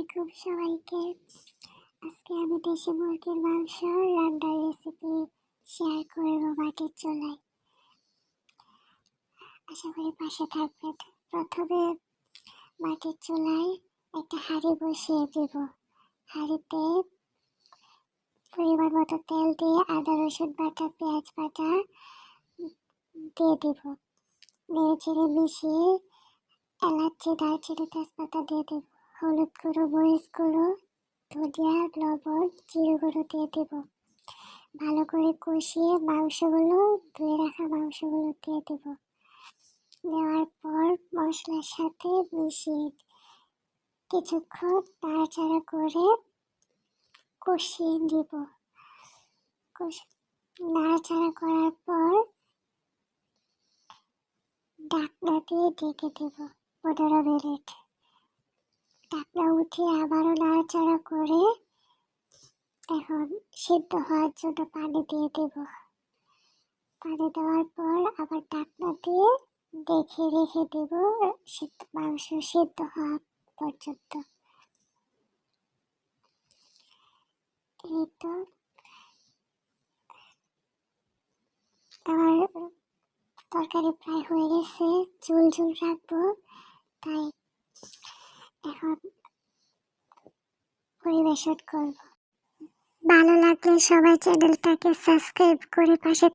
আলাইকুম সবাইকে। আজকে আমি দেশি মুরগির মাংস রান্নার রেসিপি শেয়ার করব মাটির চুলায়। আশা করি পাশে থাকবেন। প্রথমে মাটির চুলায় একটা হাঁড়ি বসিয়ে দেব। হাঁড়িতে পরিমাণ মতো তেল দিয়ে আদা রসুন বাটা পেঁয়াজ বাটা দিয়ে দেব। নেড়ে চেড়ে মিশিয়ে এলাচি দারচিনি তেজপাতা দিয়ে দেব। হলুদ গুঁড়ো মরিচ গুঁড়ো ধনিয়া লবণ জিরে গুঁড়ো দিয়ে দেব। ভালো করে কষিয়ে মাংসগুলো ধুয়ে রাখা মাংসগুলো দিয়ে দেব। দেওয়ার পর মশলার সাথে মিশিয়ে কিছুক্ষণ নাড়াচাড়া করে কষিয়ে নেব। নাড়াচাড়া করার পর ঢাকনা দিয়ে ঢেকে দেব 15 মিনিট। ঢাকনা উঠিয়ে আবারও নাড়াচাড়া করে এখন সিদ্ধ হওয়ার জন্য পানি দিয়ে দেব। পানি দেওয়ার পর আবার ঢাকনা দিয়ে রেখে দেব মাংস সিদ্ধ হওয়া পর্যন্ত। এই তো আমার তরকারি প্রায় হয়ে গেছে, ঝোল ঝোল রাখবো, তাই এখন পরিবেশন করব। ভালো লাগলে সবাই চ্যানেলটাকে সাবস্ক্রাইব করে পাশে